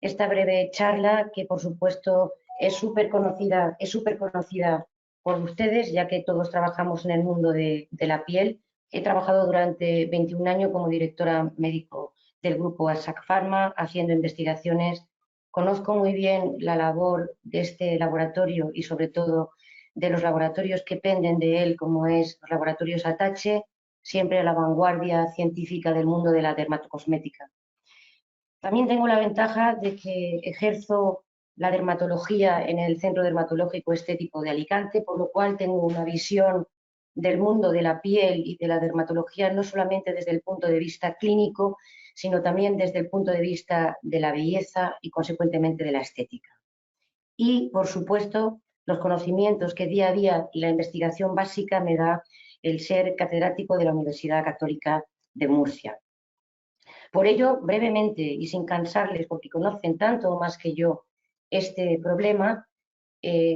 esta breve charla que, por supuesto, es súper conocida por ustedes, ya que todos trabajamos en el mundo de la piel. He trabajado durante 21 años como directora médico del grupo ASAC Pharma, haciendo investigaciones. Conozco muy bien la labor de este laboratorio y, sobre todo, de los laboratorios que penden de él, como es los laboratorios Atache, siempre a la vanguardia científica del mundo de la dermatocosmética. También tengo la ventaja de que ejerzo la dermatología en el Centro Dermatológico Estético de Alicante, por lo cual tengo una visión del mundo de la piel y de la dermatología no solamente desde el punto de vista clínico, sino también desde el punto de vista de la belleza y, consecuentemente, de la estética. Y, por supuesto, los conocimientos que día a día y la investigación básica me da el ser catedrático de la Universidad Católica de Murcia. Por ello, brevemente y sin cansarles, porque conocen tanto más que yo este problema,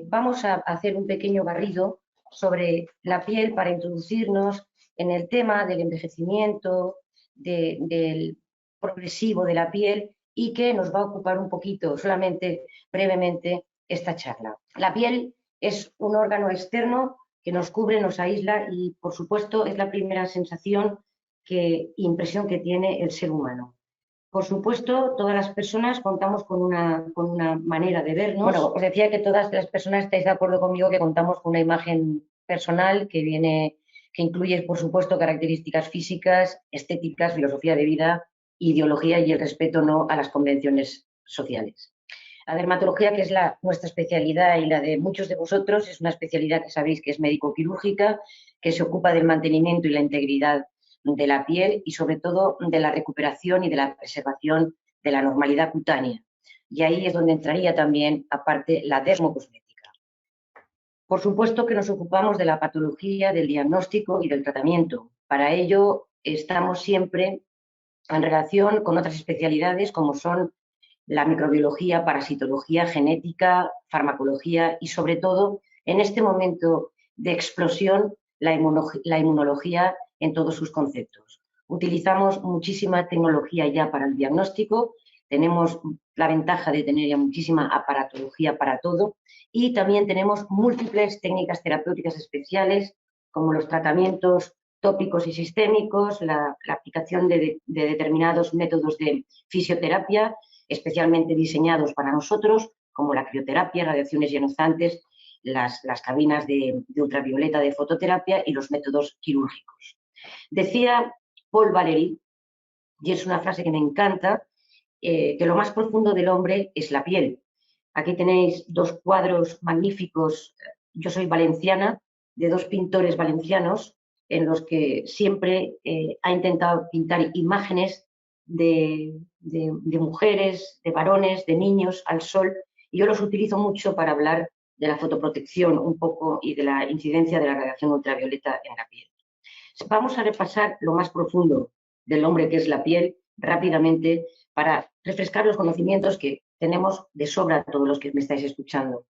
vamos a hacer un pequeño barrido sobre la piel para introducirnos en el tema del envejecimiento, del progresivo de la piel, y que nos va a ocupar un poquito, solamente brevemente, esta charla. La piel es un órgano externo que nos cubre, nos aísla y, por supuesto, es la primera sensación impresión que tiene el ser humano. Por supuesto, todas las personas contamos con una manera de vernos. Bueno, os decía que todas las personas estáis de acuerdo conmigo que contamos con una imagen personal que incluye, por supuesto, características físicas, estéticas, filosofía de vida, ideología y el respeto no a las convenciones sociales. La dermatología, que es nuestra especialidad y la de muchos de vosotros, es una especialidad que sabéis que es médico-quirúrgica, que se ocupa del mantenimiento y la integridad de la piel y, sobre todo, de la recuperación y de la preservación de la normalidad cutánea. Y ahí es donde entraría también, aparte, la dermocosmética. Por supuesto que nos ocupamos de la patología, del diagnóstico y del tratamiento. Para ello estamos siempre en relación con otras especialidades como son la microbiología, parasitología, genética, farmacología y, sobre todo, en este momento de explosión, la inmunología en todos sus conceptos. Utilizamos muchísima tecnología ya para el diagnóstico, tenemos la ventaja de tener ya muchísima aparatología para todo y también tenemos múltiples técnicas terapéuticas especiales como los tratamientos tópicos y sistémicos, la aplicación de determinados métodos de fisioterapia especialmente diseñados para nosotros, como la crioterapia, radiaciones ionizantes, las cabinas de ultravioleta de fototerapia y los métodos quirúrgicos. Decía Paul Valéry, y es una frase que me encanta, que lo más profundo del hombre es la piel. Aquí tenéis dos cuadros magníficos, yo soy valenciana, de dos pintores valencianos, en los que siempre ha intentado pintar imágenes de mujeres, de varones, de niños al sol, y yo los utilizo mucho para hablar de la fotoprotección un poco y de la incidencia de la radiación ultravioleta en la piel. Vamos a repasar lo más profundo del hombre, que es la piel, rápidamente, para refrescar los conocimientos que tenemos de sobra todos los que me estáis escuchando.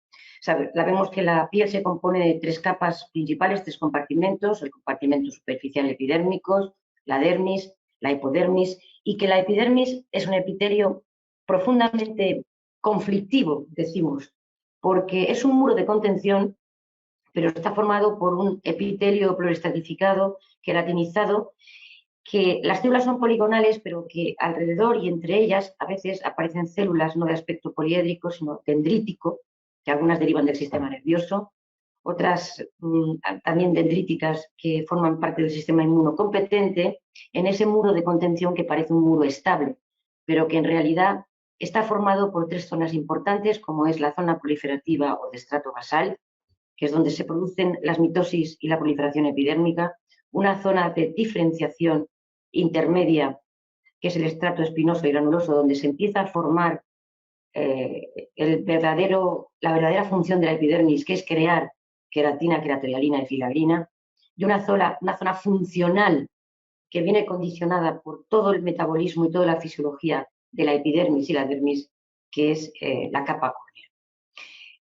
Sabemos que la piel se compone de tres capas principales, tres compartimentos: el compartimento superficial epidérmico, la dermis, la hipodermis, y que la epidermis es un epitelio profundamente conflictivo, decimos, porque es un muro de contención, pero está formado por un epitelio pluriestratificado, queratinizado, que las células son poligonales, pero que alrededor y entre ellas a veces aparecen células no de aspecto poliédrico, sino dendrítico, que algunas derivan del sistema nervioso, otras también dendríticas que forman parte del sistema inmunocompetente, en ese muro de contención que parece un muro estable, pero que en realidad está formado por tres zonas importantes, como es la zona proliferativa o de estrato basal, que es donde se producen las mitosis y la proliferación epidérmica, una zona de diferenciación intermedia, que es el estrato espinoso y granuloso, donde se empieza a formar la verdadera función de la epidermis, que es crear queratina, queratoialina y filagrina, y una zona funcional que viene condicionada por todo el metabolismo y toda la fisiología de la epidermis y la dermis, que es la capa córnea.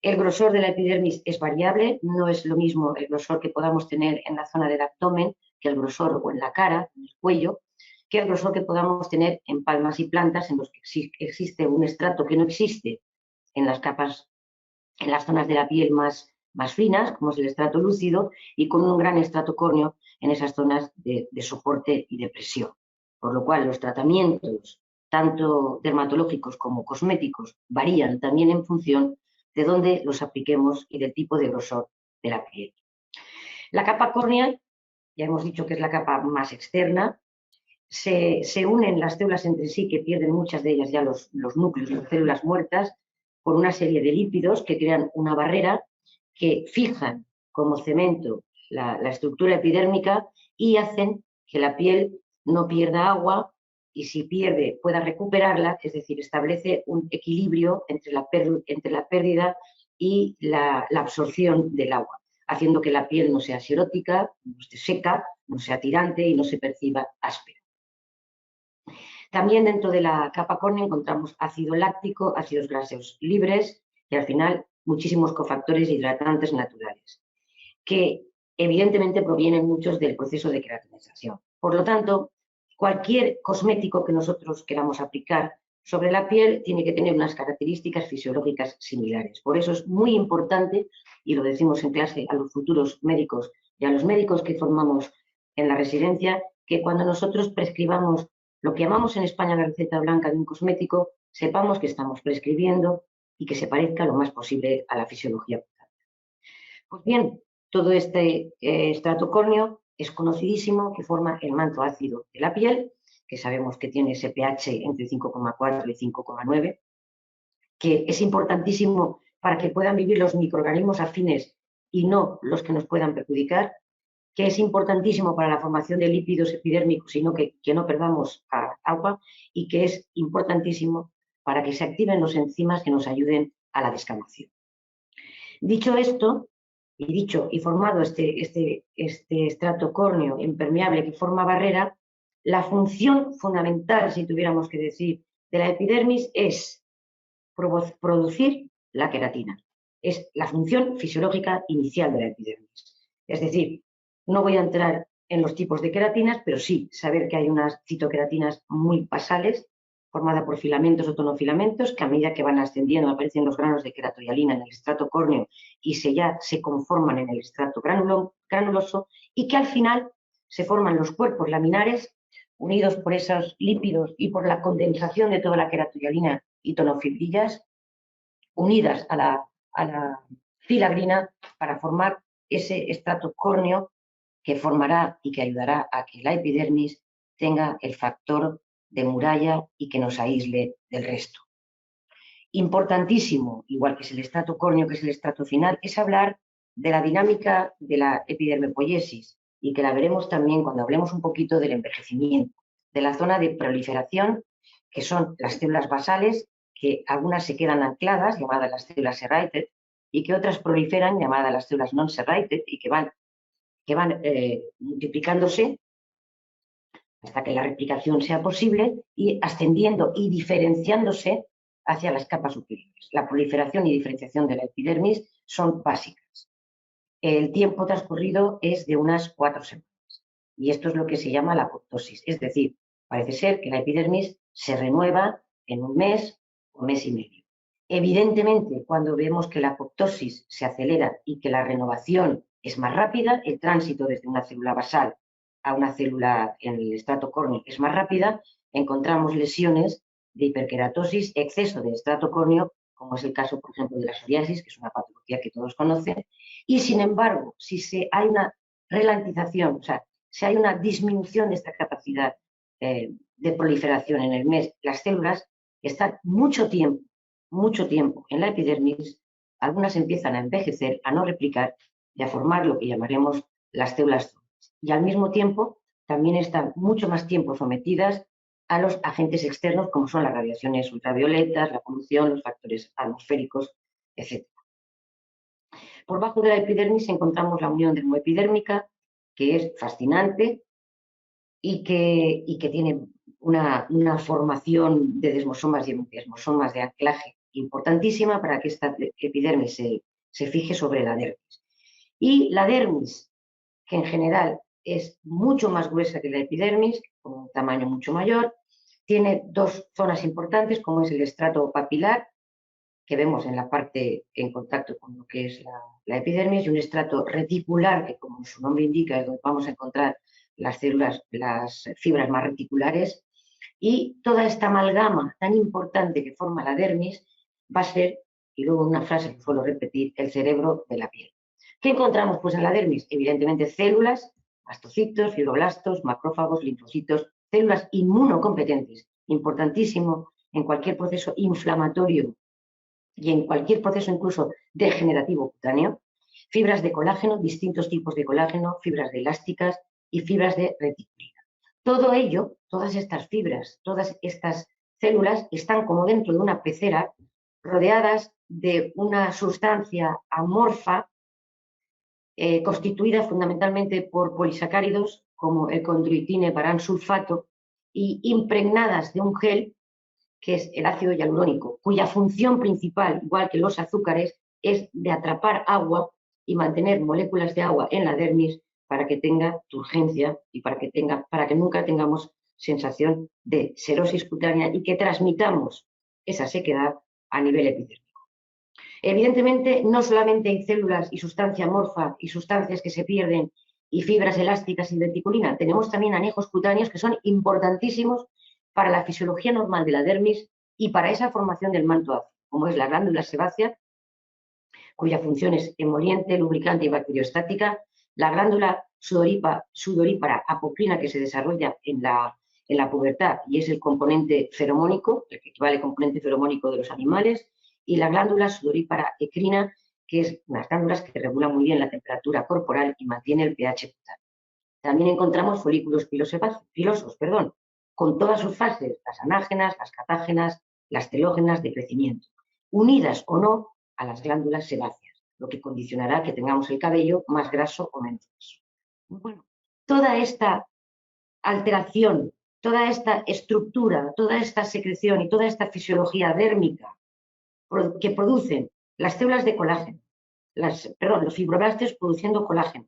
El grosor de la epidermis es variable, no es lo mismo el grosor que podamos tener en la zona del abdomen que el grosor o en la cara, en el cuello, que el grosor que podamos tener en palmas y plantas en los que existe un estrato que no existe en las capas, en las zonas de la piel más finas, como es el estrato lúcido, y con un gran estrato córneo en esas zonas de soporte y de presión. Por lo cual los tratamientos, tanto dermatológicos como cosméticos, varían también en función de dónde los apliquemos y del tipo de grosor de la piel. La capa córnea, ya hemos dicho que es la capa más externa, se unen las células entre sí, que pierden muchas de ellas ya los núcleos, las células muertas, por una serie de lípidos que crean una barrera que fijan como cemento la estructura epidérmica y hacen que la piel no pierda agua y si pierde pueda recuperarla, es decir, establece un equilibrio entre la pérdida y la absorción del agua, haciendo que la piel no sea xerótica, no esté seca, no sea tirante y no se perciba áspera. También dentro de la capa córnea encontramos ácido láctico, ácidos grasos libres y al final muchísimos cofactores hidratantes naturales, que evidentemente provienen muchos del proceso de queratinización. Por lo tanto, cualquier cosmético que nosotros queramos aplicar sobre la piel tiene que tener unas características fisiológicas similares. Por eso es muy importante, y lo decimos en clase a los futuros médicos y a los médicos que formamos en la residencia, que cuando nosotros prescribamos lo que llamamos en España la receta blanca de un cosmético, sepamos que estamos prescribiendo y que se parezca lo más posible a la fisiología. Pues bien, todo este estrato córneo es conocidísimo, que forma el manto ácido de la piel, que sabemos que tiene ese pH entre 5,4 y 5,9, que es importantísimo para que puedan vivir los microorganismos afines y no los que nos puedan perjudicar, que es importantísimo para la formación de lípidos epidérmicos, sino que no perdamos agua, y que es importantísimo para que se activen los enzimas que nos ayuden a la descamación. Dicho esto, y formado este estrato córneo impermeable que forma barrera, la función fundamental, si tuviéramos que decir, de la epidermis es producir la queratina. Es la función fisiológica inicial de la epidermis. Es decir, no voy a entrar en los tipos de queratinas, pero sí saber que hay unas citoqueratinas muy basales, formada por filamentos o tonofilamentos, que a medida que van ascendiendo aparecen los granos de queratohialina en el estrato córneo y ya se conforman en el estrato granuloso, y que al final se forman los cuerpos laminares unidos por esos lípidos y por la condensación de toda la queratohialina y tonofibrillas unidas a la filagrina para formar ese estrato córneo que formará y que ayudará a que la epidermis tenga el factor de muralla y que nos aísle del resto. Importantísimo, igual que es el estrato córneo, que es el estrato final, es hablar de la dinámica de la epidermopoiesis, y que la veremos también cuando hablemos un poquito del envejecimiento, de la zona de proliferación, que son las células basales, que algunas se quedan ancladas, llamadas las células serrated, y que otras proliferan, llamadas las células non-serrated, y que van multiplicándose hasta que la replicación sea posible y ascendiendo y diferenciándose hacia las capas superiores. La proliferación y diferenciación de la epidermis son básicas. El tiempo transcurrido es de unas 4 semanas y esto es lo que se llama la apoptosis, es decir, parece ser que la epidermis se renueva en un mes o mes y medio. Evidentemente, cuando vemos que la apoptosis se acelera y que la renovación es más rápida, el tránsito desde una célula basal a una célula en el estrato córneo es más rápida, encontramos lesiones de hiperkeratosis, exceso de estrato córneo, como es el caso, por ejemplo, de la psoriasis, que es una patología que todos conocen, y sin embargo, si hay una ralentización, o sea, si hay una disminución de esta capacidad de proliferación en el mes, las células están mucho tiempo en la epidermis, algunas empiezan a envejecer, a no replicar y a formar lo que llamaremos las células, y al mismo tiempo también están mucho más tiempo sometidas a los agentes externos como son las radiaciones ultravioletas, la polución, los factores atmosféricos, etc. Por bajo de la epidermis encontramos la unión dermoepidérmica, que es fascinante y que tiene una formación de desmosomas y desmosomas de anclaje importantísima para que esta epidermis se fije sobre la dermis. Y la dermis, que en general es mucho más gruesa que la epidermis, con un tamaño mucho mayor. Tiene dos zonas importantes, como es el estrato papilar, que vemos en la parte en contacto con lo que es la epidermis, y un estrato reticular, que como su nombre indica es donde vamos a encontrar las células, las fibras más reticulares, y toda esta amalgama tan importante que forma la dermis va a ser, y luego una frase que suelo repetir, el cerebro de la piel. ¿Qué encontramos pues en la dermis? Evidentemente células, mastocitos, fibroblastos, macrófagos, linfocitos, células inmunocompetentes, importantísimo en cualquier proceso inflamatorio y en cualquier proceso incluso degenerativo cutáneo, fibras de colágeno, distintos tipos de colágeno, fibras de elásticas y fibras de reticulina. Todo ello, todas estas fibras, todas estas células están como dentro de una pecera rodeadas de una sustancia amorfa constituida fundamentalmente por polisacáridos como el condroitine paransulfato y impregnadas de un gel que es el ácido hialurónico, cuya función principal, igual que los azúcares, es de atrapar agua y mantener moléculas de agua en la dermis para que tenga turgencia y para que nunca tengamos sensación de serosis cutánea y que transmitamos esa sequedad a nivel epidérmico. Evidentemente, no solamente hay células y sustancia amorfa y sustancias que se pierden y fibras elásticas y reticulina, tenemos también anejos cutáneos que son importantísimos para la fisiología normal de la dermis y para esa formación del manto ácido, como es la glándula sebácea, cuya función es emoliente, lubricante y bacteriostática, la glándula sudorípara apocrina que se desarrolla en la pubertad y es el componente feromónico, el que equivale al componente feromónico de los animales, y la glándula sudorípara ecrina, que es unas glándulas que regulan muy bien la temperatura corporal y mantiene el pH cutáneo. También encontramos folículos pilosos, con todas sus fases, las anágenas, las catágenas, las telógenas de crecimiento, unidas o no a las glándulas sebáceas, lo que condicionará que tengamos el cabello más graso o menos graso. Bueno, toda esta alteración, toda esta estructura, toda esta secreción y toda esta fisiología dérmica que producen las células de colágeno, los fibroblastos produciendo colágeno,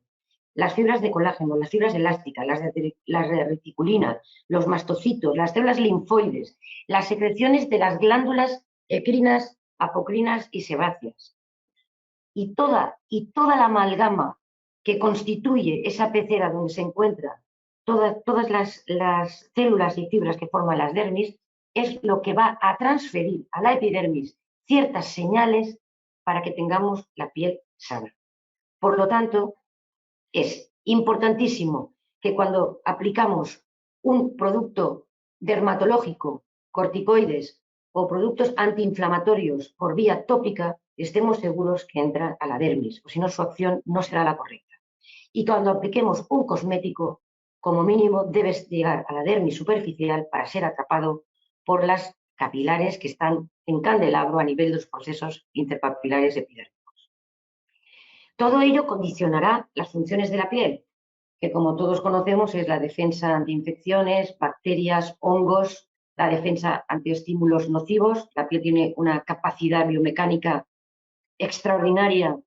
las fibras de colágeno, las fibras elásticas, las de reticulina, los mastocitos, las células linfoides, las secreciones de las glándulas ecrinas, apocrinas y sebáceas. Y toda la amalgama que constituye esa pecera donde se encuentran todas las células y fibras que forman las dermis es lo que va a transferir a la epidermis ciertas señales para que tengamos la piel sana. Por lo tanto, es importantísimo que cuando aplicamos un producto dermatológico, corticoides o productos antiinflamatorios por vía tópica, estemos seguros que entra a la dermis, o si no su acción no será la correcta. Y cuando apliquemos un cosmético, como mínimo debe llegar a la dermis superficial para ser atrapado por las capilares que están en candelabro a nivel de los procesos interpapilares epidérmicos. Todo ello condicionará las funciones de la piel, que como todos conocemos es la defensa ante infecciones, bacterias, hongos, la defensa ante estímulos nocivos. La piel tiene una capacidad biomecánica extraordinaria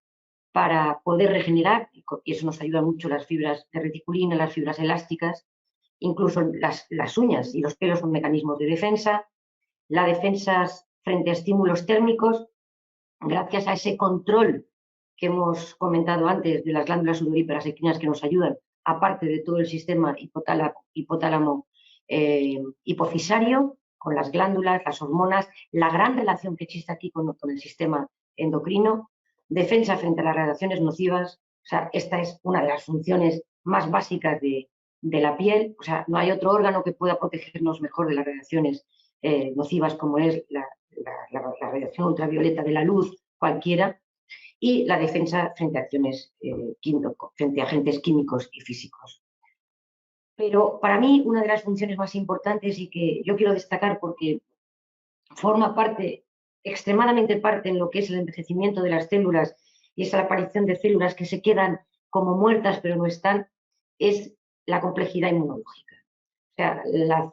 para poder regenerar, y eso nos ayuda mucho las fibras de reticulina, las fibras elásticas, incluso las uñas y los pelos son mecanismos de defensa. La defensa frente a estímulos térmicos, gracias a ese control que hemos comentado antes de las glándulas sudoríparas ecrinas que nos ayudan, aparte de todo el sistema hipotálamo hipofisario, con las glándulas, las hormonas, la gran relación que existe aquí con el sistema endocrino, defensa frente a las radiaciones nocivas. O sea, esta es una de las funciones más básicas de la piel. O sea, no hay otro órgano que pueda protegernos mejor de las radiaciones nocivas como es la radiación ultravioleta de la luz cualquiera, y la defensa frente a frente a agentes químicos y físicos. Pero para mí una de las funciones más importantes y que yo quiero destacar porque forma extremadamente parte en lo que es el envejecimiento de las células y es la aparición de células que se quedan como muertas pero no están, es la complejidad inmunológica. O sea, la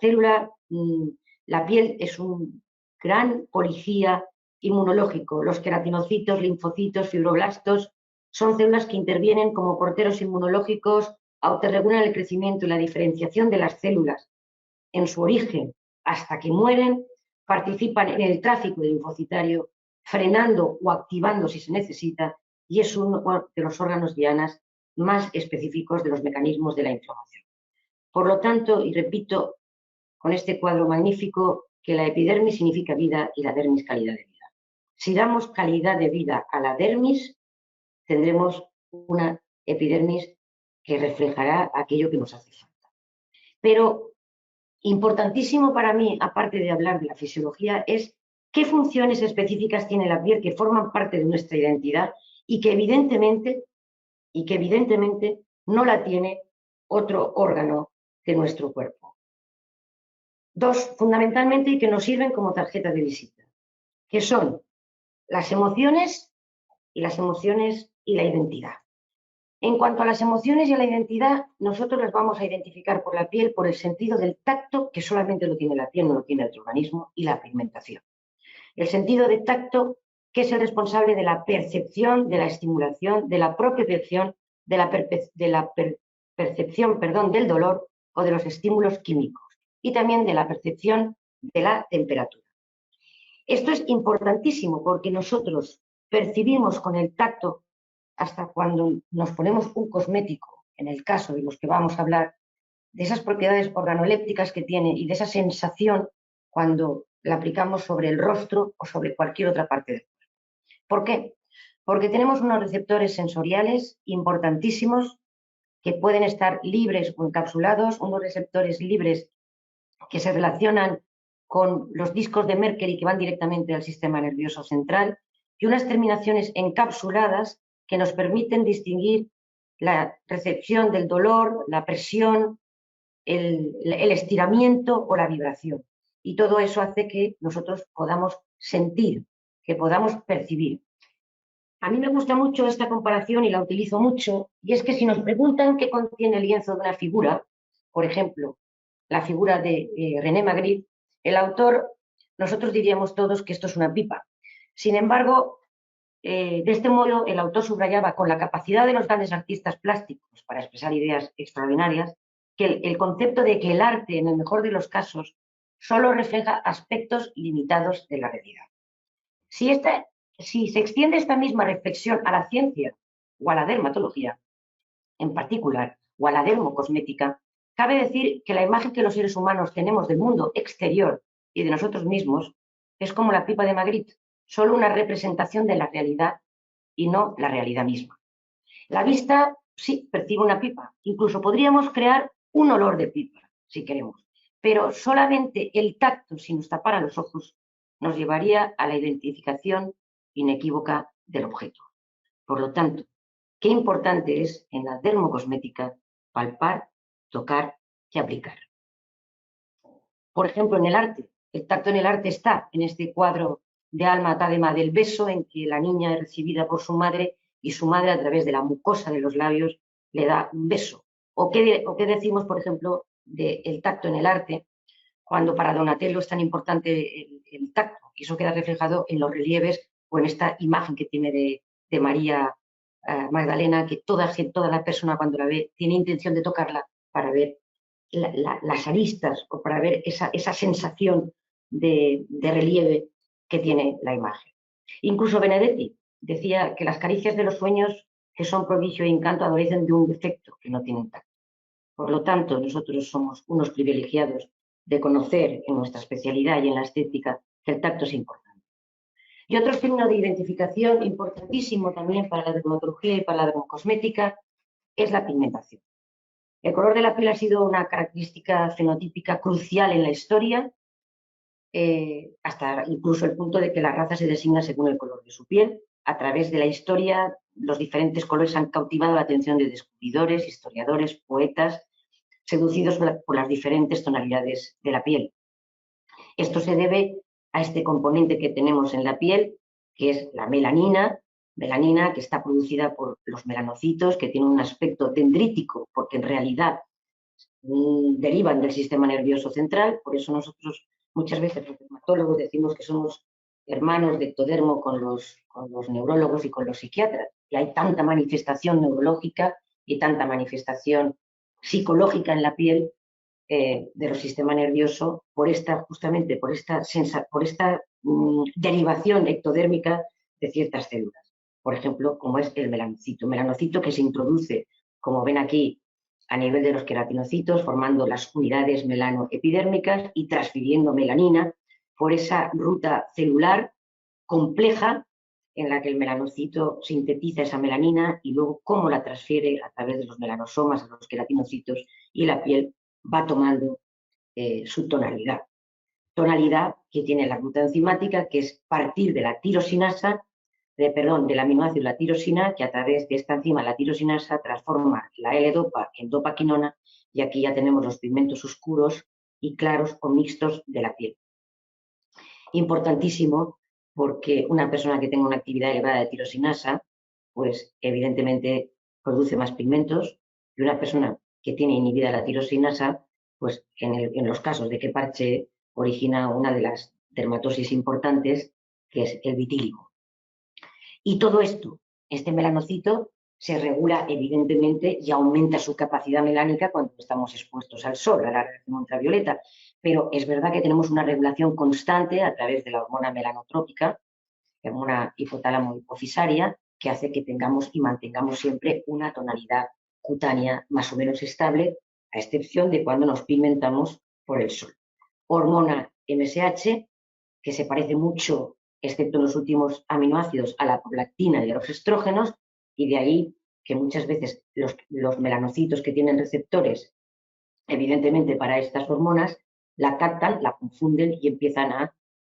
piel es un gran policía inmunológico. Los queratinocitos, linfocitos, fibroblastos son células que intervienen como porteros inmunológicos autorregulan el crecimiento y la diferenciación de las células en su origen hasta que mueren, participan en el tráfico linfocitario, frenando o activando si se necesita, y es uno de los órganos dianas más específicos de los mecanismos de la inflamación. Por lo tanto, y repito con este cuadro magnífico, que la epidermis significa vida y la dermis calidad de vida. Si damos calidad de vida a la dermis, tendremos una epidermis que reflejará aquello que nos hace falta. Pero importantísimo para mí, aparte de hablar de la fisiología, es qué funciones específicas tiene la piel que forman parte de nuestra identidad y que evidentemente no la tiene otro órgano de nuestro cuerpo. Dos, fundamentalmente, y que nos sirven como tarjeta de visita, que son las emociones y la identidad. En cuanto a las emociones y a la identidad, nosotros las vamos a identificar por la piel, por el sentido del tacto, que solamente lo tiene la piel, no lo tiene otro organismo, y la pigmentación. El sentido de tacto, que es el responsable de la percepción, de la estimulación, de la propiocepción, de la percepción del dolor o de los estímulos químicos, y también de la percepción de la temperatura. Esto es importantísimo porque nosotros percibimos con el tacto, hasta cuando nos ponemos un cosmético, en el caso de los que vamos a hablar, de esas propiedades organolépticas que tiene y de esa sensación cuando la aplicamos sobre el rostro o sobre cualquier otra parte del cuerpo. ¿Por qué? Porque tenemos unos receptores sensoriales importantísimos que pueden estar libres o encapsulados, unos receptores libres que se relacionan con los discos de Mercury que van directamente al sistema nervioso central y unas terminaciones encapsuladas que nos permiten distinguir la recepción del dolor, la presión, el estiramiento o la vibración. Y todo eso hace que nosotros podamos sentir, que podamos percibir. A mí me gusta mucho esta comparación y la utilizo mucho, y es que si nos preguntan qué contiene el lienzo de una figura, por ejemplo, la figura de René Magritte, el autor, nosotros diríamos todos que esto es una pipa. Sin embargo, de este modo, el autor subrayaba con la capacidad de los grandes artistas plásticos para expresar ideas extraordinarias, que el concepto de que el arte, en el mejor de los casos, solo refleja aspectos limitados de la realidad. Si se extiende esta misma reflexión a la ciencia o a la dermatología, en particular, o a la dermocosmética, cabe decir que la imagen que los seres humanos tenemos del mundo exterior y de nosotros mismos es como la pipa de Magritte, solo una representación de la realidad y no la realidad misma. La vista sí percibe una pipa, incluso podríamos crear un olor de pipa, si queremos, pero solamente el tacto, si nos tapara los ojos, nos llevaría a la identificación inequívoca del objeto. Por lo tanto, qué importante es en la dermocosmética palpar, tocar y aplicar. Por ejemplo, en el arte, el tacto en el arte está en este cuadro de Alma Tadema del beso, en que la niña es recibida por su madre y su madre, a través de la mucosa de los labios, le da un beso. ¿O qué decimos, por ejemplo, del tacto en el arte, cuando para Donatello es tan importante el tacto? Y eso queda reflejado en los relieves o en esta imagen que tiene de María Magdalena, que toda la persona cuando la ve tiene intención de tocarla para ver las aristas o para ver esa sensación de relieve que tiene la imagen. Incluso Benedetti decía que las caricias de los sueños, que son prodigio y encanto, adolecen de un defecto, que no tienen tacto. Por lo tanto, nosotros somos unos privilegiados de conocer en nuestra especialidad y en la estética que el tacto es importante. Y otro signo de identificación importantísimo también para la dermatología y para la dermocosmética es la pigmentación. El color de la piel ha sido una característica fenotípica crucial en la historia, hasta incluso el punto de que la raza se designa según el color de su piel. A través de la historia, los diferentes colores han cautivado la atención de descubridores, historiadores, poetas, seducidos por las diferentes tonalidades de la piel. Esto se debe a este componente que tenemos en la piel, que es la melanina, que está producida por los melanocitos, que tiene un aspecto dendrítico, porque en realidad derivan del sistema nervioso central. Por eso nosotros muchas veces los dermatólogos decimos que somos hermanos de ectodermo con los neurólogos y con los psiquiatras, y hay tanta manifestación neurológica y tanta manifestación psicológica en la piel de los sistemas nerviosos justamente por esta derivación ectodérmica de ciertas células. Por ejemplo, como es el melanocito que se introduce, como ven aquí, a nivel de los queratinocitos, formando las unidades melanoepidérmicas y transfiriendo melanina por esa ruta celular compleja en la que el melanocito sintetiza esa melanina y luego cómo la transfiere a través de los melanosomas a los queratinocitos y la piel va tomando su tonalidad. Tonalidad que tiene la ruta enzimática, que es partir de la tirosinasa, del aminoácido la tirosina, que a través de esta enzima, la tirosinasa, transforma la L-dopa en dopaquinona, y aquí ya tenemos los pigmentos oscuros y claros o mixtos de la piel. Importantísimo, porque una persona que tenga una actividad elevada de tirosinasa, pues evidentemente produce más pigmentos, y una persona que tiene inhibida la tirosinasa, pues en los casos de que parche, origina una de las dermatosis importantes, que es el vitíligo. Y todo esto, este melanocito, se regula evidentemente y aumenta su capacidad melánica cuando estamos expuestos al sol, a la radiación ultravioleta. Pero es verdad que tenemos una regulación constante a través de la hormona melanotrópica, la hormona hipotálamo hipofisaria, que hace que tengamos y mantengamos siempre una tonalidad cutánea más o menos estable, a excepción de cuando nos pigmentamos por el sol. Hormona MSH, que se parece mucho, excepto en los últimos aminoácidos, a la prolactina y a los estrógenos, y de ahí que muchas veces los melanocitos que tienen receptores, evidentemente para estas hormonas, la captan, la confunden y empiezan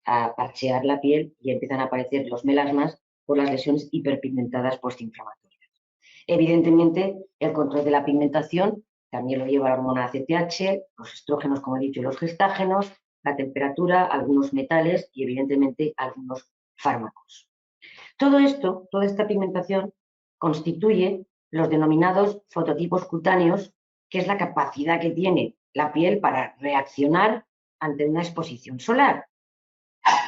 a parchear la piel y empiezan a aparecer los melasmas por las lesiones hiperpigmentadas postinflamatorias. Evidentemente, el control de la pigmentación también lo lleva la hormona ACTH, los estrógenos, como he dicho, y los gestágenos, la temperatura, algunos metales y evidentemente algunos fármacos. Todo esto, toda esta pigmentación, constituye los denominados fototipos cutáneos, que es la capacidad que tiene la piel para reaccionar ante una exposición solar.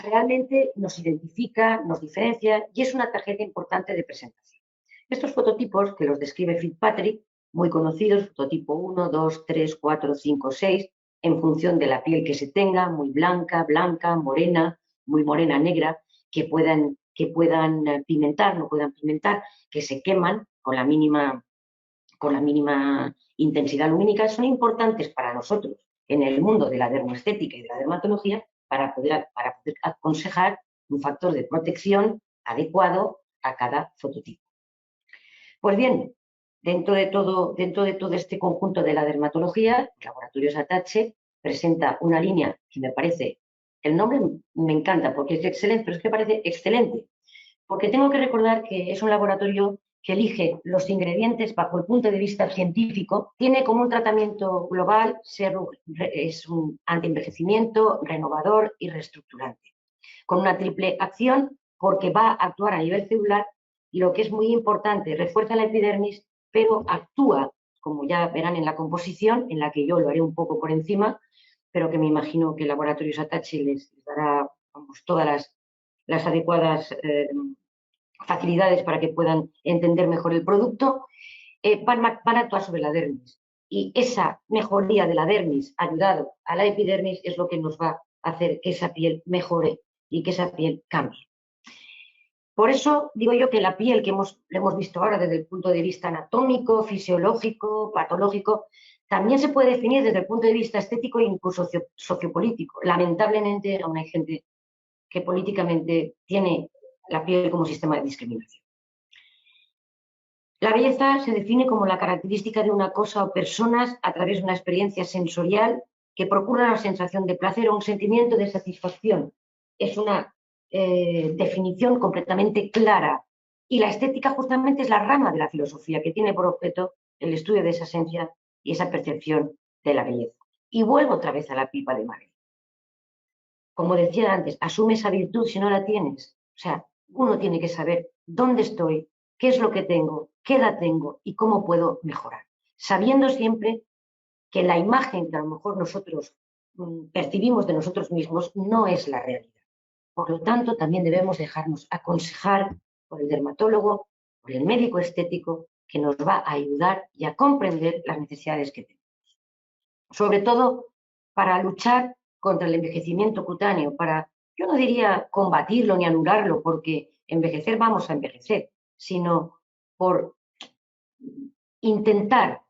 Realmente nos identifica, nos diferencia y es una tarjeta importante de presentación. Estos fototipos, que los describe Fitzpatrick, muy conocidos, fototipo 1, 2, 3, 4, 5, 6, en función de la piel que se tenga, muy blanca, blanca, morena, muy morena, negra, que puedan pigmentar, no puedan pigmentar, que se queman con la mínima intensidad lumínica, son importantes para nosotros en el mundo de la dermoestética y de la dermatología para poder aconsejar un factor de protección adecuado a cada fototipo. Pues bien, dentro de todo este conjunto de la dermatología, Laboratorios Atache presenta una línea que me parece, el nombre me encanta porque es excelente, pero es que parece excelente, porque tengo que recordar que es un laboratorio que elige los ingredientes bajo el punto de vista científico, tiene como un tratamiento global, es un antienvejecimiento, renovador y reestructurante, con una triple acción porque va a actuar a nivel celular y lo que es muy importante, refuerza la epidermis, pero actúa, como ya verán en la composición, en la que yo lo haré un poco por encima, pero que me imagino que Laboratorios Atache les dará todas las adecuadas facilidades para que puedan entender mejor el producto, van a actuar sobre la dermis. Y esa mejoría de la dermis ayudado a la epidermis es lo que nos va a hacer que esa piel mejore y que esa piel cambie. Por eso digo yo que la piel que hemos visto ahora desde el punto de vista anatómico, fisiológico, patológico, también se puede definir desde el punto de vista estético e incluso sociopolítico. Lamentablemente aún hay gente que políticamente tiene la piel como sistema de discriminación. La belleza se define como la característica de una cosa o personas a través de una experiencia sensorial que procura una sensación de placer o un sentimiento de satisfacción. Es una definición completamente clara. Y la estética justamente es la rama de la filosofía que tiene por objeto el estudio de esa esencia y esa percepción de la belleza. Y vuelvo otra vez a la pipa de Marie. Como decía antes, asume esa virtud si no la tienes. O sea, uno tiene que saber dónde estoy, qué es lo que tengo, qué edad tengo y cómo puedo mejorar. Sabiendo siempre que la imagen que a lo mejor nosotros percibimos de nosotros mismos no es la realidad. Por lo tanto, también debemos dejarnos aconsejar por el dermatólogo, por el médico estético, que nos va a ayudar y a comprender las necesidades que tenemos. sobre todo para luchar contra el envejecimiento cutáneo, para, yo no diría combatirlo ni anularlo, porque envejecer vamos a envejecer, sino por intentar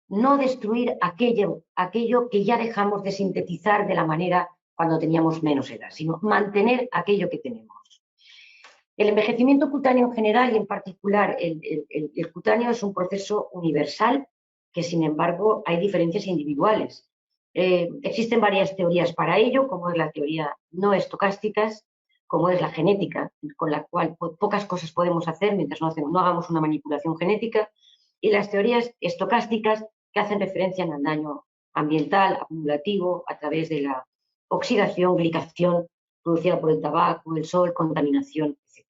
no destruir aquello que ya dejamos de sintetizar de la manera cuando teníamos menos edad, sino mantener aquello que tenemos. El envejecimiento cutáneo en general y en particular el cutáneo es un proceso universal que, sin embargo, hay diferencias individuales. Existen varias teorías para ello, como es la teoría no estocásticas, como es la genética, con la cual pocas cosas podemos hacer mientras no hagamos una manipulación genética, y las teorías estocásticas que hacen referencia al daño ambiental, acumulativo, a través de la oxidación, glicación producida por el tabaco, el sol, contaminación, etc.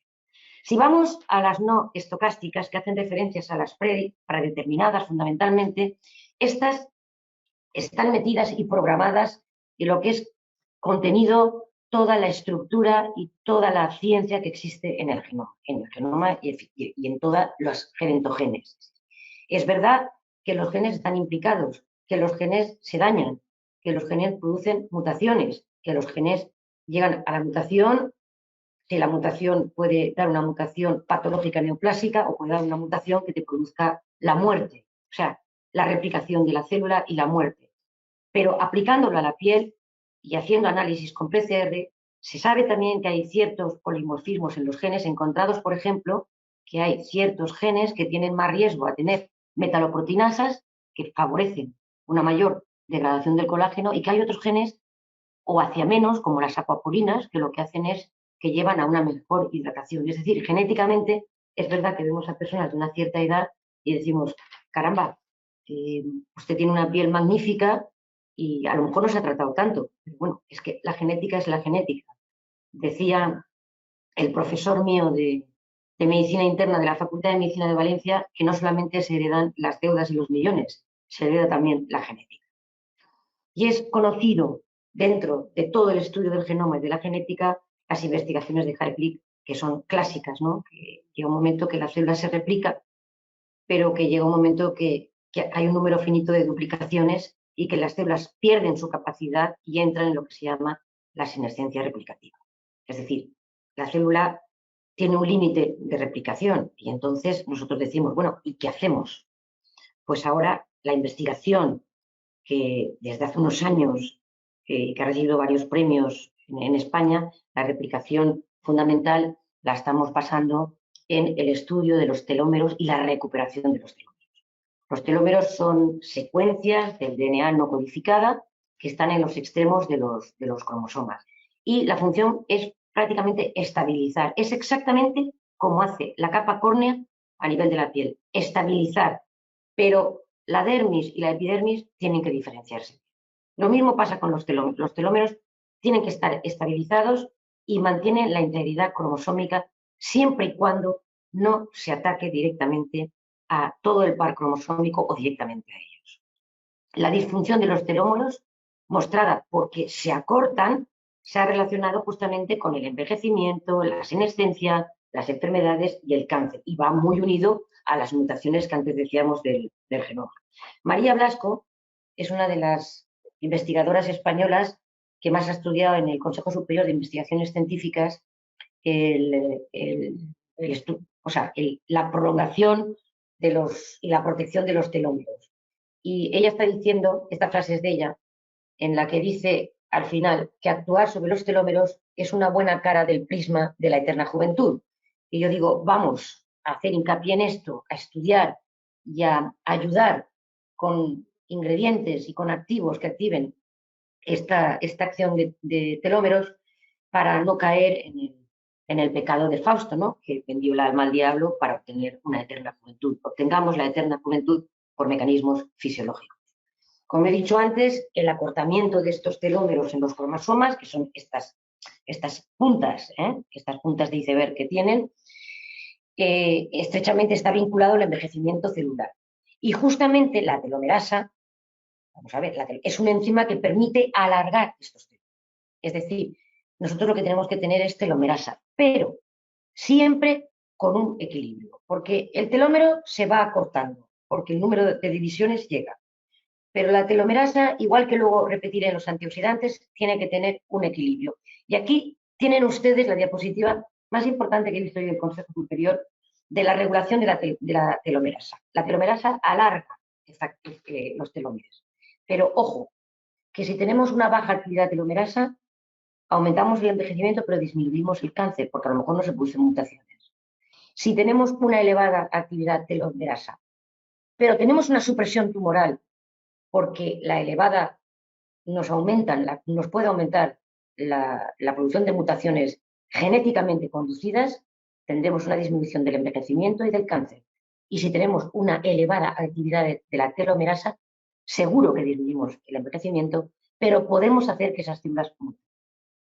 Si vamos a las no estocásticas, que hacen referencias a las predeterminadas fundamentalmente, estas están metidas y programadas en lo que es contenido, toda la estructura y toda la ciencia que existe en el genoma y en todas los gerontogenes. Es verdad que los genes están implicados, que los genes se dañan, que los genes producen mutaciones, que los genes llegan a la mutación, que la mutación puede dar una mutación patológica neoplásica o puede dar una mutación que te produzca la muerte, o sea, la replicación de la célula y la muerte. Pero aplicándolo a la piel y haciendo análisis con PCR, se sabe también que hay ciertos polimorfismos en los genes encontrados, por ejemplo, que hay ciertos genes que tienen más riesgo a tener metaloproteinasas que favorecen una mayor degradación del colágeno y que hay otros genes o hacia menos, como las acuaporinas, que lo que hacen es que llevan a una mejor hidratación. Es decir, genéticamente es verdad que vemos a personas de una cierta edad y decimos, caramba, usted tiene una piel magnífica y a lo mejor no se ha tratado tanto. Pero bueno, es que la genética es la genética. Decía el profesor mío de Medicina Interna de la Facultad de Medicina de Valencia que no solamente se heredan las deudas y los millones, se hereda también la genética. Y es conocido dentro de todo el estudio del genoma y de la genética las investigaciones de Hartley, que son clásicas, ¿no? Que llega un momento que la célula se replica, pero que llega un momento que hay un número finito de duplicaciones y que las células pierden su capacidad y entran en lo que se llama la senescencia replicativa. Es decir, la célula tiene un límite de replicación y entonces nosotros decimos, bueno, ¿y qué hacemos? Pues ahora la investigación que desde hace unos años, que ha recibido varios premios en España, la replicación fundamental la estamos basando en el estudio de los telómeros y la recuperación de los telómeros. Los telómeros son secuencias del DNA no codificada que están en los extremos de los cromosomas. Y la función es prácticamente estabilizar. Es exactamente como hace la capa córnea a nivel de la piel, estabilizar. Pero la dermis y la epidermis tienen que diferenciarse. Lo mismo pasa con los telómeros. Los telómeros tienen que estar estabilizados y mantienen la integridad cromosómica siempre y cuando no se ataque directamente a todo el par cromosómico o directamente a ellos. La disfunción de los telómeros, mostrada porque se acortan, se ha relacionado justamente con el envejecimiento, la senescencia, las enfermedades y el cáncer, y va muy unido a las mutaciones que antes decíamos del genoma. María Blasco es una de las investigadoras españolas que más ha estudiado en el Consejo Superior de Investigaciones Científicas la prolongación y la protección de los telómeros. Y ella está diciendo, esta frase es de ella, en la que dice al final que actuar sobre los telómeros es una buena cara del prisma de la eterna juventud. Y yo digo, vamos a hacer hincapié en esto, a estudiar y a ayudar con ingredientes y con activos que activen esta acción de telómeros para no caer en el pecado de Fausto, ¿no? Que vendió el alma al diablo para obtener una eterna juventud. Obtengamos la eterna juventud por mecanismos fisiológicos. Como he dicho antes, el acortamiento de estos telómeros en los cromosomas, que son estas puntas de iceberg que tienen, estrechamente está vinculado al envejecimiento celular. Y justamente la telomerasa, vamos a ver, es una enzima que permite alargar estos telómeros. Es decir, nosotros lo que tenemos que tener es telomerasa, pero siempre con un equilibrio, porque el telómero se va acortando, porque el número de divisiones llega. Pero la telomerasa, igual que luego repetiré en los antioxidantes, tiene que tener un equilibrio. Y aquí tienen ustedes la diapositiva más importante que he visto en el Consejo Superior de la regulación de la telomerasa. La telomerasa alarga los telómeros. Pero ojo, que si tenemos una baja actividad telomerasa, aumentamos el envejecimiento, pero disminuimos el cáncer, porque a lo mejor no se producen mutaciones. Si tenemos una elevada actividad telomerasa, pero tenemos una supresión tumoral, porque la elevada nos puede aumentar la producción de mutaciones genéticamente conducidas, tendremos una disminución del envejecimiento y del cáncer. Y si tenemos una elevada actividad de la telomerasa, seguro que disminuimos el envejecimiento, pero podemos hacer que esas células muten.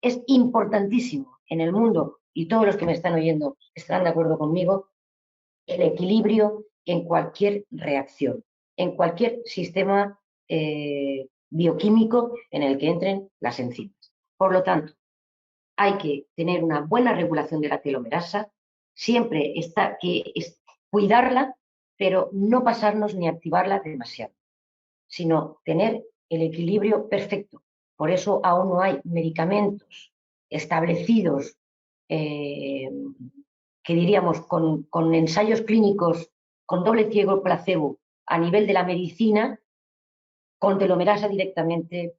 Es importantísimo en el mundo, y todos los que me están oyendo estarán de acuerdo conmigo, el equilibrio en cualquier reacción, en cualquier sistema bioquímico en el que entren las enzimas. Por lo tanto, hay que tener una buena regulación de la telomerasa, siempre cuidarla, pero no pasarnos ni activarla demasiado, sino tener el equilibrio perfecto. Por eso aún no hay medicamentos establecidos, que diríamos con ensayos clínicos, con doble ciego placebo a nivel de la medicina, con telomerasa directamente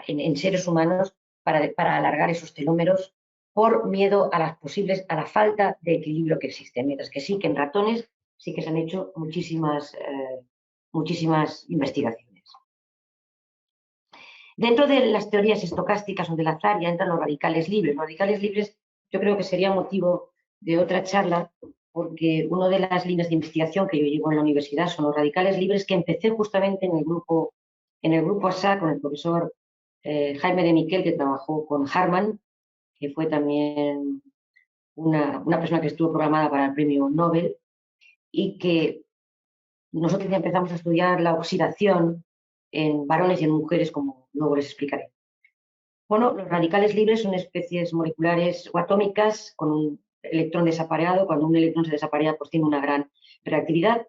en seres humanos para alargar esos telómeros por miedo a a la falta de equilibrio que existe. Mientras que sí, que en ratones sí que se han hecho muchísimas investigaciones. Dentro de las teorías estocásticas o del azar ya entran los radicales libres. Los radicales libres yo creo que sería motivo de otra charla, porque una de las líneas de investigación que yo llevo en la universidad son los radicales libres, que empecé justamente en el grupo ASA con el profesor Jaime de Miquel, que trabajó con Harman, que fue también una persona que estuvo programada para el premio Nobel, y que nosotros ya empezamos a estudiar la oxidación en varones y en mujeres, como luego les explicaré. Bueno, los radicales libres son especies moleculares o atómicas con un electrón desapareado. Cuando un electrón se desaparea, pues tiene una gran reactividad,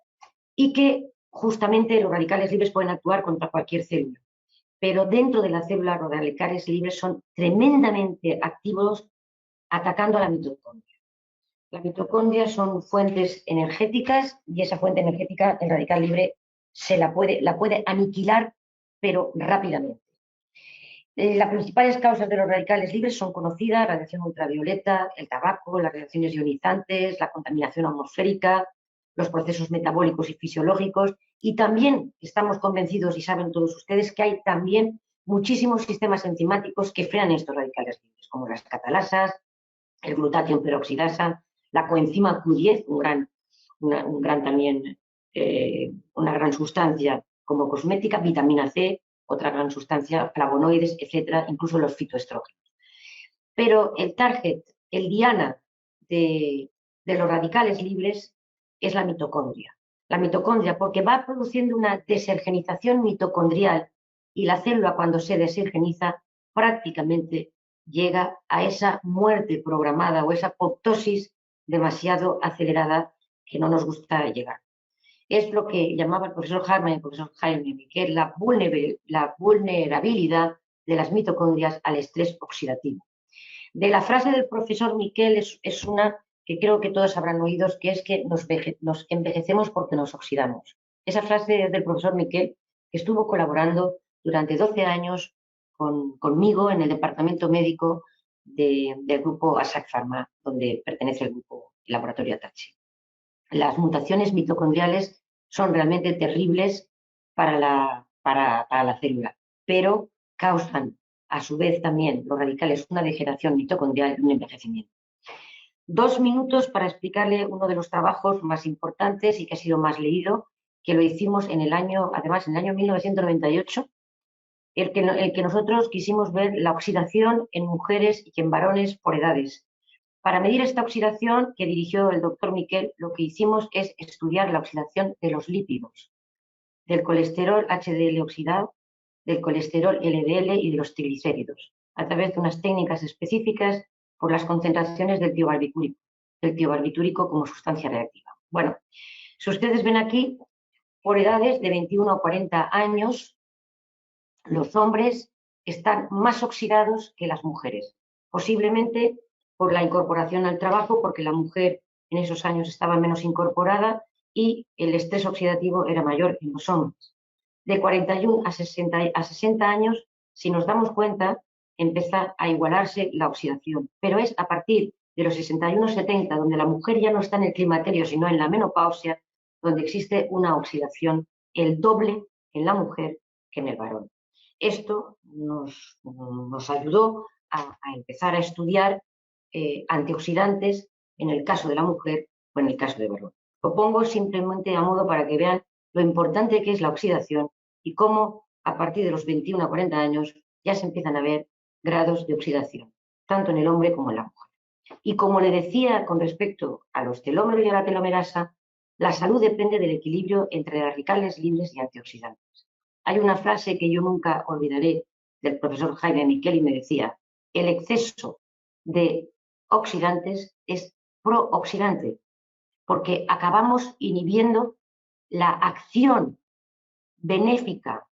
y que justamente los radicales libres pueden actuar contra cualquier célula. Pero dentro de la célula, los radicales libres son tremendamente activos atacando a la mitocondria. La mitocondria son fuentes energéticas, y esa fuente energética, el radical libre, la puede aniquilar, pero rápidamente. Las principales causas de los radicales libres son conocidas: radiación ultravioleta, el tabaco, las radiaciones ionizantes, la contaminación atmosférica, los procesos metabólicos y fisiológicos, y también estamos convencidos, y saben todos ustedes, que hay también muchísimos sistemas enzimáticos que frenan estos radicales libres, como las catalasas, el glutatión peroxidasa, la coenzima Q10, una gran sustancia como cosmética, vitamina C, otra gran sustancia, flavonoides, etcétera, incluso los fitoestrógenos. Pero el target, el diana de los radicales libres es la mitocondria. La mitocondria, porque va produciendo una desergenización mitocondrial, y la célula, cuando se desergeniza, prácticamente llega a esa muerte programada o esa apoptosis demasiado acelerada que no nos gusta llegar. Es lo que llamaba el profesor Harman y el profesor Jaime Miquel la vulnerabilidad de las mitocondrias al estrés oxidativo. De la frase del profesor Miquel es una que creo que todos habrán oído, que es que nos envejecemos porque nos oxidamos. Esa frase es del profesor Miquel, que estuvo colaborando durante 12 años conmigo en el departamento médico del grupo ASAC Pharma, donde pertenece el grupo Laboratorio Atachi. Las mutaciones mitocondriales son realmente terribles para la célula, pero causan a su vez también los radicales una degeneración mitocondrial y un envejecimiento. 2 minutos para explicarle uno de los trabajos más importantes y que ha sido más leído, que lo hicimos en el año 1998, el que nosotros quisimos ver la oxidación en mujeres y en varones por edades. Para medir esta oxidación que dirigió el doctor Miquel, lo que hicimos es estudiar la oxidación de los lípidos, del colesterol HDL oxidado, del colesterol LDL y de los triglicéridos, a través de unas técnicas específicas por las concentraciones del tiobarbitúrico como sustancia reactiva. Bueno, si ustedes ven aquí, por edades de 21 a 40 años, los hombres están más oxidados que las mujeres, posiblemente por la incorporación al trabajo, porque la mujer en esos años estaba menos incorporada y el estrés oxidativo era mayor en los hombres. De 41 a 60 años, si nos damos cuenta, empieza a igualarse la oxidación, pero es a partir de los 61-70, donde la mujer ya no está en el climaterio, sino en la menopausia, donde existe una oxidación el doble en la mujer que en el varón. Esto nos ayudó a empezar a estudiar antioxidantes en el caso de la mujer o en el caso del varón. Lo pongo simplemente a modo para que vean lo importante que es la oxidación y cómo a partir de los 21 a 40 años ya se empiezan a ver grados de oxidación, tanto en el hombre como en la mujer. Y como le decía con respecto a los telómeros y a la telomerasa, la salud depende del equilibrio entre radicales libres y antioxidantes. Hay una frase que yo nunca olvidaré del profesor Jaime Miquel y me decía: el exceso de oxidantes es prooxidante, porque acabamos inhibiendo la acción benéfica,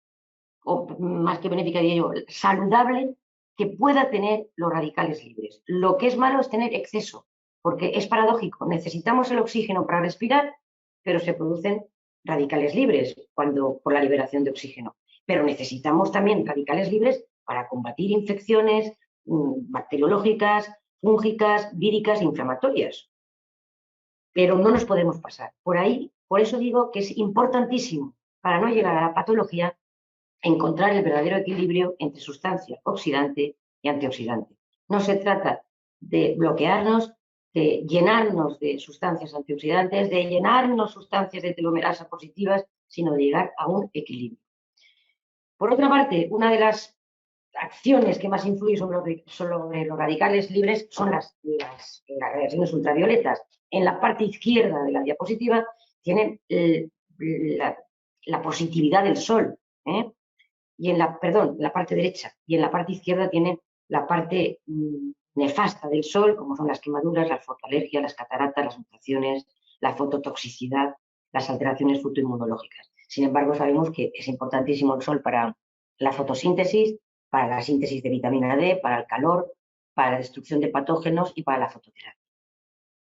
o más que benéfica, diría yo, saludable, que pueda tener los radicales libres. Lo que es malo es tener exceso, porque es paradójico, necesitamos el oxígeno para respirar, pero se producen radicales libres por la liberación de oxígeno. Pero necesitamos también radicales libres para combatir infecciones bacteriológicas, fúngicas, víricas e inflamatorias. Pero no nos podemos pasar. Por ahí, por eso digo que es importantísimo, para no llegar a la patología, encontrar el verdadero equilibrio entre sustancia oxidante y antioxidante. No se trata de bloquearnos, de llenarnos de sustancias antioxidantes, de llenarnos sustancias de telomerasa positivas, sino de llegar a un equilibrio. Por otra parte, una de las acciones que más influyen sobre los radicales libres son las radiaciones ultravioletas. En la parte izquierda de la diapositiva tienen la positividad del sol, y en la parte derecha, y en la parte izquierda tienen la parte nefasta del sol, como son las quemaduras, la fotoalergia, las cataratas, las mutaciones, la fototoxicidad, las alteraciones fotoinmunológicas. Sin embargo, sabemos que es importantísimo el sol para la fotosíntesis, para la síntesis de vitamina D, para el calor, para la destrucción de patógenos y para la fototerapia.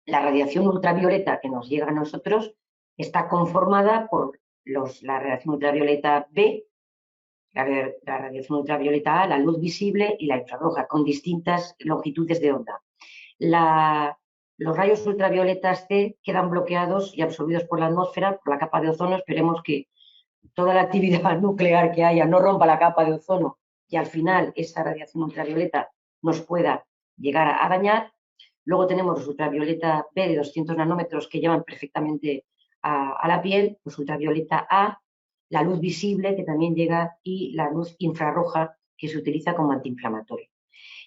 La radiación ultravioleta que nos llega a nosotros está conformada por la radiación ultravioleta B, la radiación ultravioleta A, la luz visible y la infrarroja, con distintas longitudes de onda. Los rayos ultravioletas C quedan bloqueados y absorbidos por la atmósfera, por la capa de ozono. Esperemos que toda la actividad nuclear que haya no rompa la capa de ozono y al final esa radiación ultravioleta nos pueda llegar a dañar. Luego tenemos los ultravioleta B de 200 nanómetros que llevan perfectamente a la piel, los ultravioleta A, la luz visible que también llega y la luz infrarroja que se utiliza como antiinflamatorio.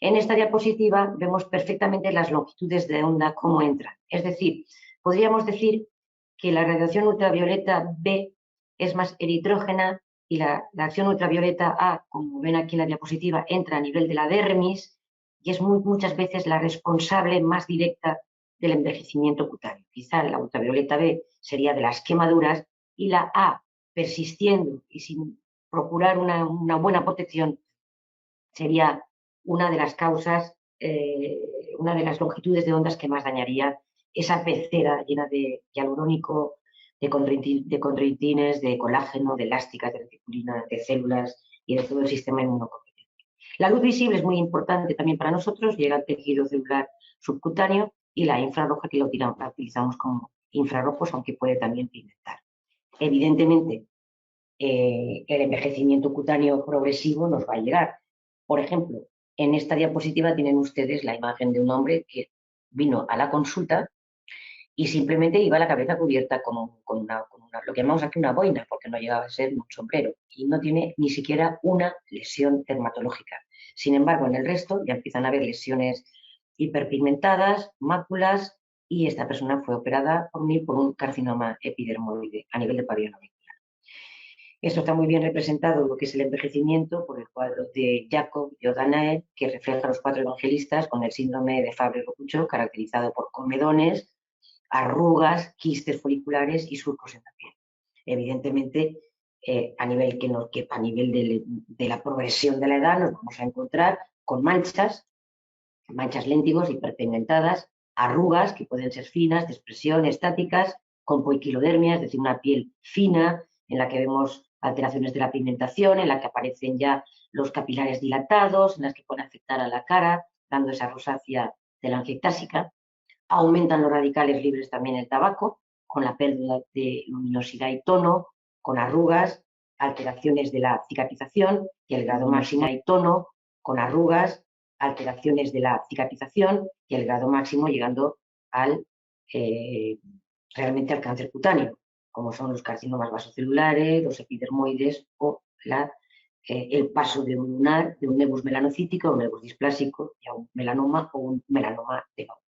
En esta diapositiva vemos perfectamente las longitudes de onda cómo entran. Es decir, podríamos decir que la radiación ultravioleta B es más eritrógena y la acción ultravioleta A, como ven aquí en la diapositiva, entra a nivel de la dermis y es muchas veces la responsable más directa del envejecimiento cutáneo. Quizá la ultravioleta B sería de las quemaduras y la A, persistiendo y sin procurar una buena protección, sería una de las causas, una de las longitudes de ondas que más dañaría esa pecera llena de hialurónico, de condroitines, de colágeno, de elásticas, de reticulina, de células y de todo el sistema inmunocompetente. La luz visible es muy importante también para nosotros, llega al tejido celular subcutáneo, y la infrarroja, que la utilizamos como infrarrojos, aunque puede también pigmentar. Evidentemente, el envejecimiento cutáneo progresivo nos va a llegar. Por ejemplo, en esta diapositiva tienen ustedes la imagen de un hombre que vino a la consulta y simplemente iba la cabeza cubierta con lo que llamamos aquí una boina, porque no llegaba a ser un sombrero, y no tiene ni siquiera una lesión dermatológica. Sin embargo, en el resto ya empiezan a haber lesiones hiperpigmentadas, máculas, y esta persona fue operada por un carcinoma epidermoide a nivel de pabellón auricular. Esto está muy bien representado, lo que es el envejecimiento, por el cuadro de Jacob y O'Danae, que refleja a los 4 evangelistas con el síndrome de Fabry-Rocuchot, caracterizado por comedones, arrugas, quistes foliculares y surcos en la piel. evidentemente, a nivel de la progresión de la edad nos vamos a encontrar con manchas léntigos hiperpigmentadas, arrugas que pueden ser finas, de expresión, estáticas, con poiquilodermia, es decir, una piel fina en la que vemos alteraciones de la pigmentación, en la que aparecen ya los capilares dilatados, en las que pueden afectar a la cara, dando esa rosácea telangiectásica. Aumentan los radicales libres también el tabaco, con la pérdida de luminosidad y tono, con arrugas, alteraciones de la cicatrización y el grado máximo y tono, con arrugas, alteraciones de la cicatrización y el grado máximo llegando al, realmente al cáncer cutáneo, como son los carcinomas vasocelulares, los epidermoides o el paso de un lunar, de un nevus melanocítico a un nevus displásico y a un melanoma o un melanoma de Bauer.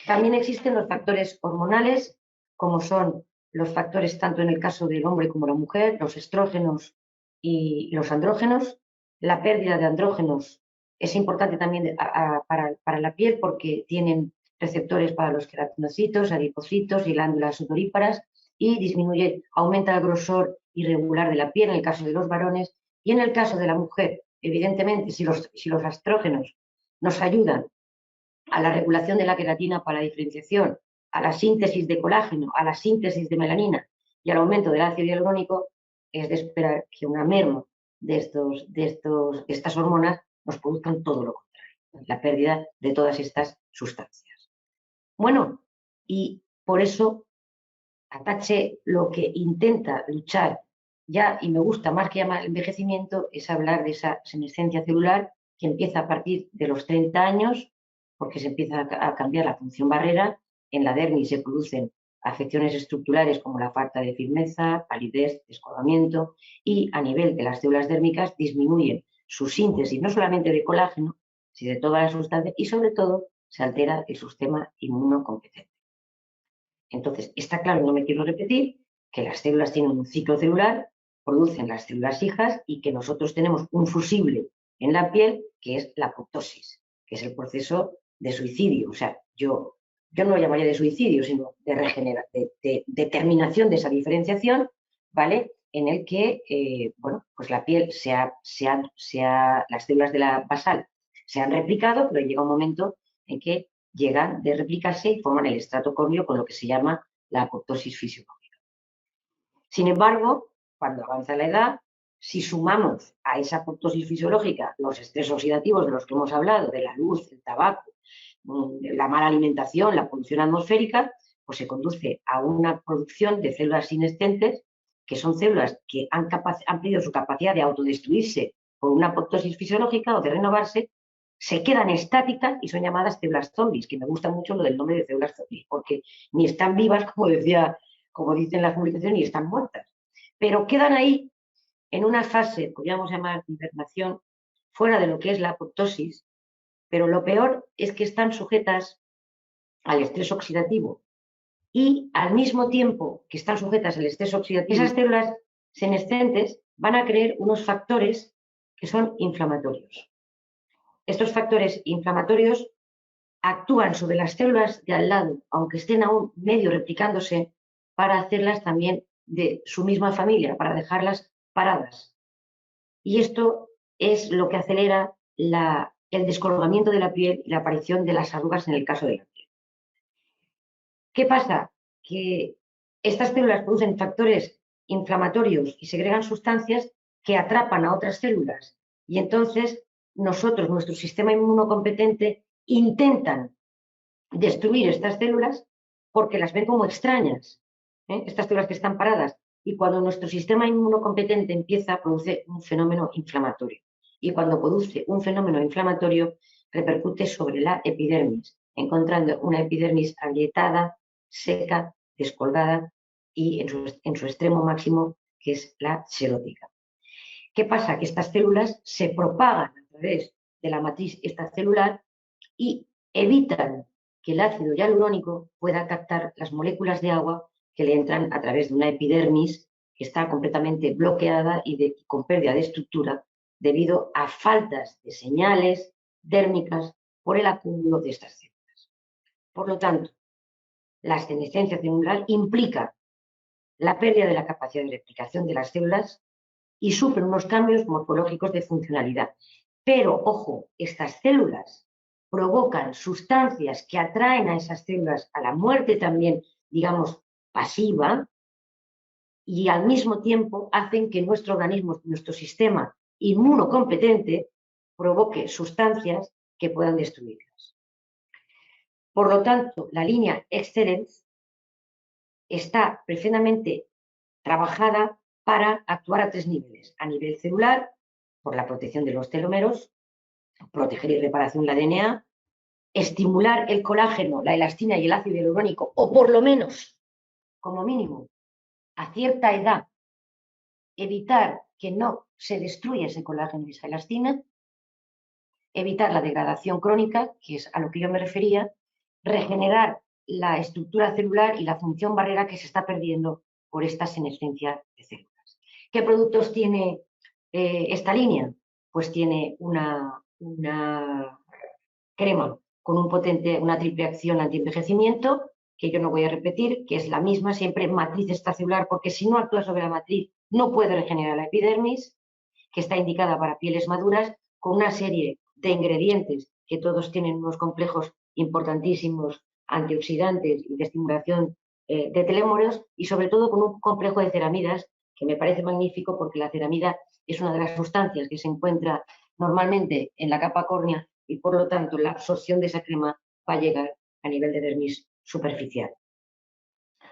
También existen los factores hormonales, como son los factores tanto en el caso del hombre como la mujer, los estrógenos y los andrógenos. La pérdida de andrógenos es importante también para la piel porque tienen receptores para los queratinocitos, adipocitos y glándulas sudoríparas y aumenta el grosor irregular de la piel en el caso de los varones y en el caso de la mujer. Evidentemente, si los estrógenos nos ayudan a la regulación de la queratina para la diferenciación, a la síntesis de colágeno, a la síntesis de melanina y al aumento del ácido hialurónico, es de esperar que una merma de estas hormonas nos produzcan todo lo contrario, la pérdida de todas estas sustancias. Bueno, y por eso Atache lo que intenta luchar ya, y me gusta más que llamar envejecimiento, es hablar de esa senescencia celular que empieza a partir de los 30 años, porque se empieza a cambiar la función barrera. En la dermis se producen afecciones estructurales como la falta de firmeza, palidez, descolgamiento, y a nivel de las células dérmicas disminuyen su síntesis, no solamente de colágeno, sino de todas las sustancias, y sobre todo se altera el sistema inmunocompetente. Entonces, está claro, no me quiero repetir, que las células tienen un ciclo celular, producen las células hijas y que nosotros tenemos un fusible en la piel que es la apoptosis, que es el proceso de suicidio. O sea, yo no lo llamaría de suicidio, sino de terminación de esa diferenciación, ¿vale? En el que, pues la piel las células de la basal se han replicado, pero llega un momento en que llegan de replicarse y forman el estrato córneo con lo que se llama la apoptosis fisiológica. Sin embargo, cuando avanza la edad, si sumamos a esa apoptosis fisiológica los estrés oxidativos de los que hemos hablado, de la luz, el tabaco, la mala alimentación, la polución atmosférica, pues se conduce a una producción de células senescentes, que son células que han perdido su capacidad de autodestruirse por una apoptosis fisiológica o de renovarse, se quedan estáticas y son llamadas células zombies, que me gusta mucho lo del nombre de células zombies, porque ni están vivas, como dicen las publicaciones, ni están muertas, pero quedan ahí en una fase, podríamos llamar hibernación, fuera de lo que es la apoptosis, pero lo peor es que están sujetas al estrés oxidativo y al mismo tiempo que están sujetas al estrés oxidativo, esas células senescentes van a crear unos factores que son inflamatorios. Estos factores inflamatorios actúan sobre las células de al lado, aunque estén aún medio replicándose, para hacerlas también de su misma familia, para dejarlas paradas. Y esto es lo que acelera el descolgamiento de la piel y la aparición de las arrugas en el caso de la piel. ¿Qué pasa? Que estas células producen factores inflamatorios y segregan sustancias que atrapan a otras células. Y entonces nuestro sistema inmunocompetente, intentan destruir estas células porque las ven como extrañas, estas células que están paradas. Y cuando nuestro sistema inmunocompetente empieza a producir un fenómeno inflamatorio. Y cuando produce un fenómeno inflamatorio, repercute sobre la epidermis, encontrando una epidermis agrietada, seca, descolgada y en su extremo máximo, que es la xerótica. ¿Qué pasa? Que estas células se propagan a través de la matriz extracelular y evitan que el ácido hialurónico pueda captar las moléculas de agua que le entran a través de una epidermis que está completamente bloqueada y con pérdida de estructura debido a faltas de señales dérmicas por el acúmulo de estas células. Por lo tanto, la senescencia celular implica la pérdida de la capacidad de replicación de las células y sufren unos cambios morfológicos de funcionalidad. Pero, ojo, estas células provocan sustancias que atraen a esas células a la muerte también, digamos, pasiva, y al mismo tiempo hacen que nuestro organismo, nuestro sistema inmunocompetente, provoque sustancias que puedan destruirlas. Por lo tanto, la línea Excellence está perfectamente trabajada para actuar a 3 niveles. A nivel celular, por la protección de los telómeros, proteger y reparación del ADN, estimular el colágeno, la elastina y el ácido hialurónico, o por lo menos, como mínimo, a cierta edad, evitar que no se destruya ese colágeno y esa elastina, evitar la degradación crónica, que es a lo que yo me refería, regenerar la estructura celular y la función barrera que se está perdiendo por esta senescencia de células. ¿Qué productos tiene esta línea? Pues tiene una crema con una triple acción antienvejecimiento, que yo no voy a repetir, que es la misma, siempre matriz extracelular, porque si no actúa sobre la matriz no puede regenerar la epidermis, que está indicada para pieles maduras, con una serie de ingredientes que todos tienen unos complejos importantísimos antioxidantes y de estimulación de telómeros, y sobre todo con un complejo de ceramidas que me parece magnífico, porque la ceramida es una de las sustancias que se encuentra normalmente en la capa córnea y por lo tanto la absorción de esa crema va a llegar a nivel de dermis superficial.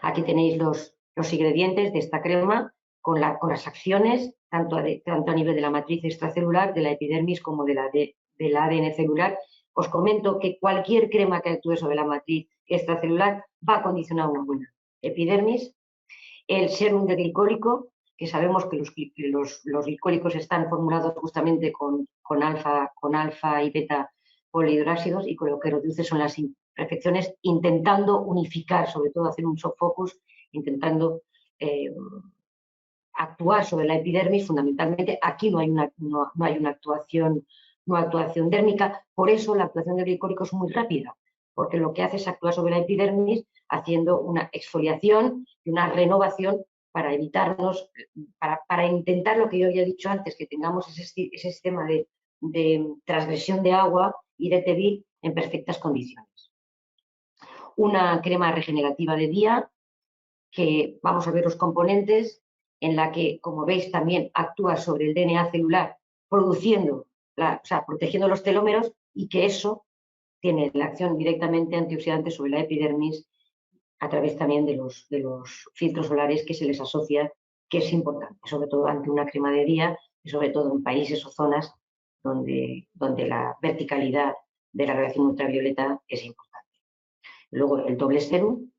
Aquí tenéis los ingredientes de esta crema con las acciones tanto a nivel de la matriz extracelular, de la epidermis, como del ADN celular. Os comento que cualquier crema que actúe sobre la matriz extracelular va a condicionar una buena epidermis. El sérum de glicólico, que sabemos que los glicólicos están formulados justamente con alfa y beta polihidráxidos, y con lo que reduce son las imperfecciones, intentando unificar, sobre todo hacer un soft focus, intentando actuar sobre la epidermis fundamentalmente. Aquí no hay una actuación dérmica, por eso la actuación del glicólico es muy rápida, porque lo que hace es actuar sobre la epidermis haciendo una exfoliación y una renovación para evitarnos, para intentar lo que yo había dicho antes, que tengamos ese sistema de transgresión de agua y de TB en perfectas condiciones. Una crema regenerativa de día, que vamos a ver los componentes, en la que, como veis, también actúa sobre el DNA celular, protegiendo los telómeros, y que eso tiene la acción directamente antioxidante sobre la epidermis a través también de los filtros solares que se les asocia, que es importante, sobre todo ante una crema de día y sobre todo en países o zonas donde la verticalidad de la radiación ultravioleta es importante. Luego el doble serum,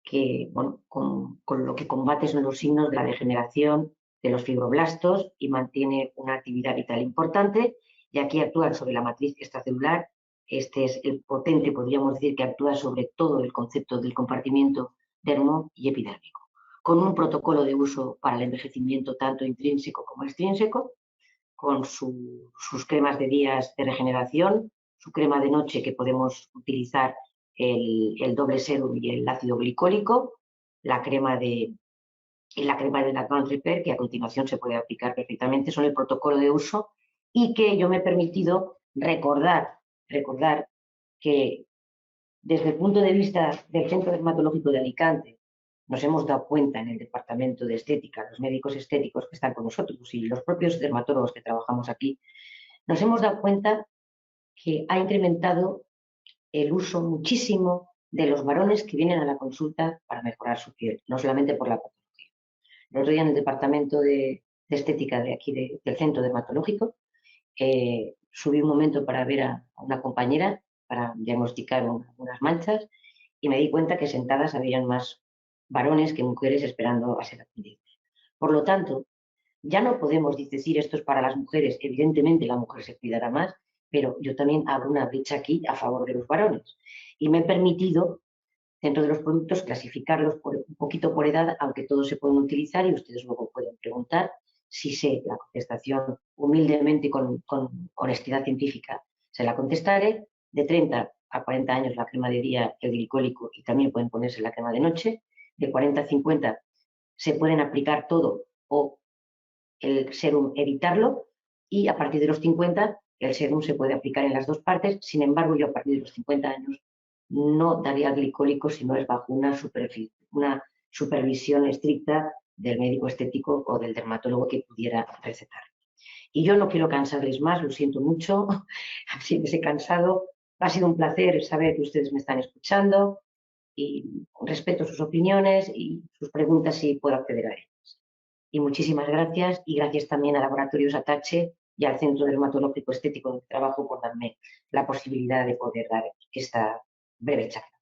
que bueno, con lo que combate son los signos de la degeneración de los fibroblastos y mantiene una actividad vital importante, y aquí actúa sobre la matriz extracelular. Este es el potente, podríamos decir, que actúa sobre todo el concepto del compartimiento dermo y epidérmico, con un protocolo de uso para el envejecimiento tanto intrínseco como extrínseco, con sus cremas de días de regeneración, su crema de noche, que podemos utilizar el doble serum y el ácido glicólico, la crema de Advanced Repair, que a continuación se puede aplicar perfectamente, son el protocolo de uso, y que yo me he permitido recordar que desde el punto de vista del Centro Dermatológico de Alicante nos hemos dado cuenta en el departamento de estética, los médicos estéticos que están con nosotros y los propios dermatólogos que trabajamos aquí, nos hemos dado cuenta que ha incrementado el uso muchísimo de los varones que vienen a la consulta para mejorar su piel, no solamente por la patología. El otro día en el departamento de estética de aquí del centro dermatológico subí un momento para ver a una compañera para diagnosticar unas manchas, y me di cuenta que sentadas habían más varones que mujeres esperando a ser atendidos. Por lo tanto, ya no podemos decir esto es para las mujeres, evidentemente la mujer se cuidará más, pero yo también abro una brecha aquí a favor de los varones, y me he permitido, dentro de los productos, clasificarlos un poquito por edad, aunque todos se pueden utilizar y ustedes luego pueden preguntar. Si sé la contestación humildemente y con honestidad científica, se la contestaré. De 30 a 40 años la crema de día, el glicólico, y también pueden ponerse la crema de noche. De 40 a 50 se pueden aplicar todo o el serum evitarlo, y a partir de los 50 el serum se puede aplicar en las dos partes. Sin embargo, yo a partir de los 50 años no daría glicólico si no es bajo una supervisión estricta del médico estético o del dermatólogo que pudiera recetar. Y yo no quiero cansarles más, lo siento mucho, siéntese cansado. Ha sido un placer saber que ustedes me están escuchando y respeto sus opiniones y sus preguntas si puedo acceder a ellas. Y muchísimas gracias, y gracias también a Laboratorios Atache y al Centro Dermatológico Estético de Trabajo por darme la posibilidad de poder dar esta breve charla.